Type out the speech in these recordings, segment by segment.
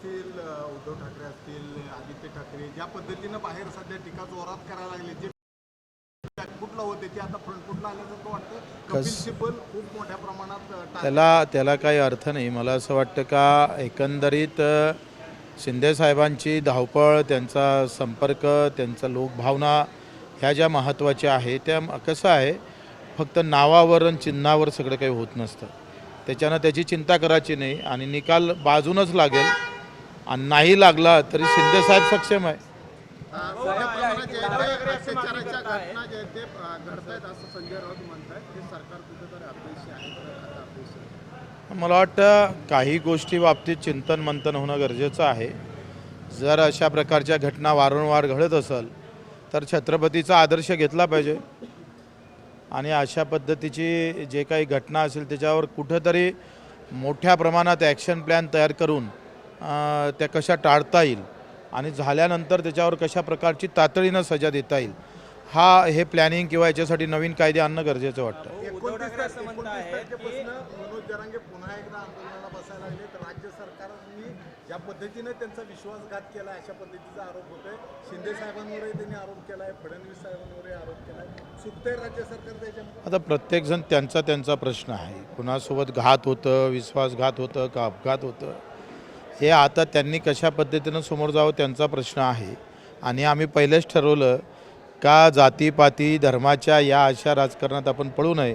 असतील, उद्धव ठाकरे असतील, आदित्य ठाकरे ज्या पद्धतीनं बाहेर सध्या टीका जोरात करायला लागले, जे बॅकफुटला होते ते आता फ्रंटफुटला आल्याचं वाटतं. कपिल सिब्बल खूप मोठ्या प्रमाणात त्याला काही अर्थ नाही. मला असं वाटतं का एकंदरीत शिंदे साहेबांची धावपळ, त्यांचा संपर्क, त्यांचा लोकभावना ह्या ज्या महत्त्वाच्या आहे त्या कसं आहे, फक्त नावावर आणि चिन्हावर सगळं काही होत नसतं. त्याच्यानं त्याची चिंता करायची नाही आणि निकाल बाजूनच लागेल आणि नाही लागला तरी शिंदे साहेब सक्षम आहे. मोठ्या प्रमाणात जे आहे अत्याचाराच्या घटना जे आहेत ते घडतायत असं संजय राऊत म्हणतात. ते सरकार कुठेतरी अपयशी आहे, आता अपयशी आहे. मला वाटतं काही गोष्टी बाबतीत चिंतन मंथन होणं गरजेचं आहे. जर अशा प्रकारच्या घटना वारंवार घडत असेल तर छत्रपतीचा आदर्श घेतला पाहिजे आणि अशा पद्धतीची जे काही घटना असेल त्याच्यावर कुठंतरी मोठ्या प्रमाणात ॲक्शन प्लॅन तयार करून त्या कशा टाळता येईल आणि झाल्यानंतर त्याच्यावर कशा प्रकारची तातडीनं सजा देता येईल हे प्लॅनिंग किंवा याच्यासाठी नवीन कायदे आणणं गरजेचं वाटतं. 29 तारखेपासून मनोज जरांगे पुन्हा एकदा आंदोलनाला बसायला लागले. तर राज्य सरकारने ज्या पद्धतीने त्यांचा विश्वासघात केला अशा पद्धतीचा आरोप होतोय. शिंदे साहेबांवरही त्यांनी आरोप केला आहे, फडणवीस साहेबांवरही आरोप केला आहे. चुकतंय राज्य सरकार त्याच्यामध्ये? आता प्रत्येकजण त्यांचा प्रश्न आहे. कुणासोबत घात होतं, विश्वासघात होतं का अपघात होतं, हे आता त्यांनी कशा पद्धतीनं समोर जावं त्यांचा प्रश्न आहे. आणि आम्ही पहिलेच ठरवलं का जातीपाती धर्माच्या या अशा राजकारणात आपण पडू नये.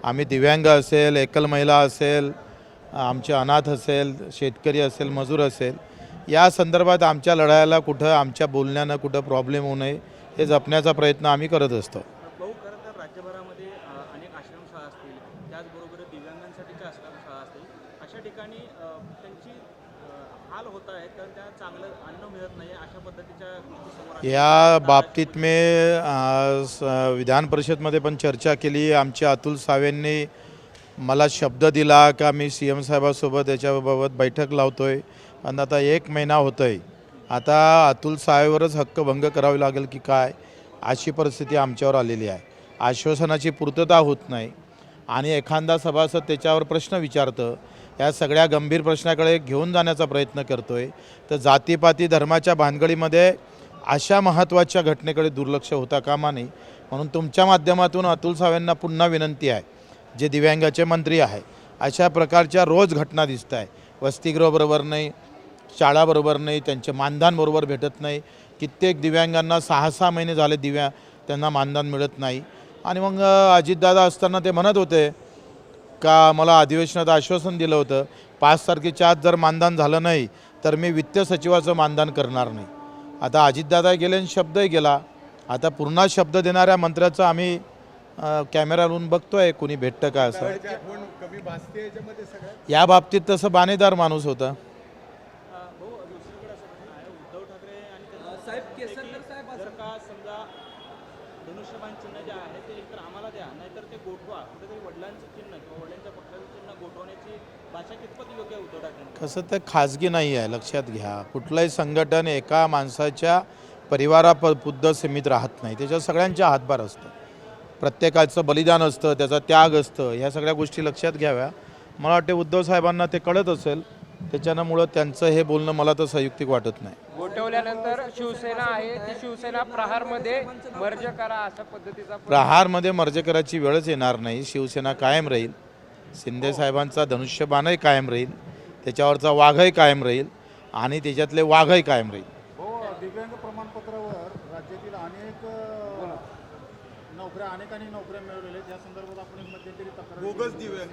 आम्ही दिव्यांग असेल, एकल महिला असेल, आमचे अनाथ असेल, शेतकरी असेल, मजूर असेल, या संदर्भात आमच्या लढायला कुठं आमच्या बोलण्यानं कुठं प्रॉब्लेम होऊ नये हे जपण्याचा प्रयत्न आम्ही करत असतो. भाऊ, खरं तर राज्यभरामध्ये अनेक आश्रमशाळा असतील, त्याचबरोबर दिव्यांगांसाठीच्या आश्रमशाळा असतील, अशा ठिकाणी त्यांची हाल होत आहेत कारण त्या चांगलं अन्न मिळत नाही अशा पद्धतीच्या गोष्टी समोर आल्या. या बाबतीत मी विधान परिषदमध्ये पण चर्चा केली. आमच्या अतुल सावेंनी मला शब्द दिला का मी CM साहेबासोबत याच्याबाबत बैठक लावतोय. आणि आता 1 महिना होतो आहे. आता अतुल साहेबवरच हक्कभंग करावी लागेल की काय अशी परिस्थिती आमच्यावर आलेली आहे. आश्वासनाची पूर्तता होत नाही आणि एखादा सभासद त्याच्यावर प्रश्न विचारतं. या सगळ्या गंभीर प्रश्नाकडे घेऊन जाण्याचा प्रयत्न करतो आहे. तर जातीपाती धर्माच्या भानगडीमध्ये अशा महत्त्वाच्या घटनेकडे दुर्लक्ष होता कामा नये. म्हणून तुमच्या माध्यमातून अतुल सावेंना पुन्हा विनंती आहे, जे दिव्यांगाचे मंत्री आहे, अशा प्रकारच्या रोज घटना दिसत आहे. वसतिगृह बरोबर नाही, शाळा बरोबर नाही, त्यांचे मानधन बरोबर भेटत नाही. कित्येक दिव्यांगांना 6-6 महिने झाले त्यांना मानधन मिळत नाही. आणि मग अजितदादा असताना ते म्हणत होते का मला अधिवेशनात आश्वासन दिलं होतं 5 तारखेच्या आत जर मानधन झालं नाही तर मी वित्त सचिवाचं मानधन करणार नाही. आता अजितदादा गेले आणि शब्दही गेला. आता पुन्हा शब्द देणाऱ्या मंत्र्याचं आम्ही कॅमेरावरून बघतोय कोणी भेटतं का असं. कमी भासते याच्यामध्ये सगळ्यात. या बाबतीत तसं बाणेदार माणूस होता. भाऊ, दुसरीकडे असं प्रश्न आहे, उद्धव ठाकरे आणि त्यांचे साहेब केसरकर साहेब जर का समजा धनुष्यबाण चिन्ह जे आहे ते एकतर आम्हाला द्या नाहीतर ते गोठवा, कुठेतरी वडिलांचं चिन्ह किंवा वडिलांच्या पक्षाचं चिन्ह गोठवण्याची भाषा कितपत योग्य आहे उद्धव ठाकरे? कसं ते खाजगी नाही आहे, लक्षात घ्या. कुठलंही संघटन एका माणसाच्या परिवारापुरतं सीमित राहत नाही. त्याच्यात सगळ्यांच्या हातभार असतं, प्रत्येकाचं बलिदान असतं, त्याचा त्याग असतं. ह्या सगळ्या गोष्टी लक्षात घ्याव्या. मला वाटते उद्धव साहेबांना ते कळत असेल, त्याच्यामुळं त्यांचं हे बोलणं मला तर संयुक्तिक वाटत नाही. गोठवल्यानंतर शिवसेना आहे ती शिवसेना प्रहारमध्ये मर्ज करा अशा पद्धतीचा प्रहारमध्ये मर्ज करायची वेळच येणार नाही. शिवसेना कायम राहील. शिंदे साहेबांचा धनुष्यबाणही कायम राहील, त्याच्यावरचा वाघही कायम राहील आणि त्याच्यातले वाघही कायम राहील. दिव्यांग प्रमाणपत्रावर राज्यातील अनेकांनी नोकऱ्या मिळवलेल्या त्या संदर्भात आपण एक मध्यंतरी तक्रार बोगस दिव्यांग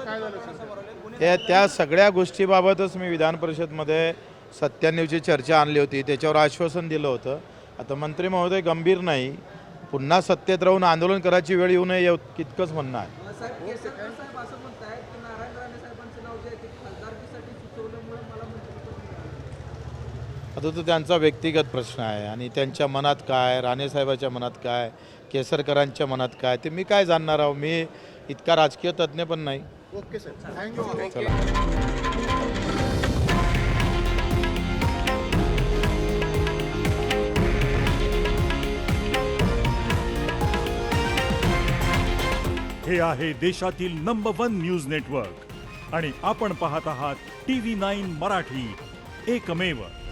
काय झालं? त्या सगळ्या गोष्टीबाबतच मी विधान परिषदमध्ये 97ची चर्चा आणली होती. त्याच्यावर आश्वासन दिलं होतं. आता मंत्री महोदय गंभीर नाही, पुन्हा सत्तेत राहून आंदोलन करायची वेळ येऊ नये इतकंच म्हणणं आहे. आता तो त्यांचा व्यक्तिगत प्रश्न आहे आणि त्यांच्या मनात काय, राणेसाहेबाच्या मनात काय, केसरकरांच्या मनात काय ते मी काय जाणणार आहो. मी इतका राजकीय तज्ज्ञ पण नाही. Okay sir, thank you. हे आहे देशातील नंबर 1 न्यूज नेटवर्क आणि आपण पाहत आहात TV9 मराठी, एकमेव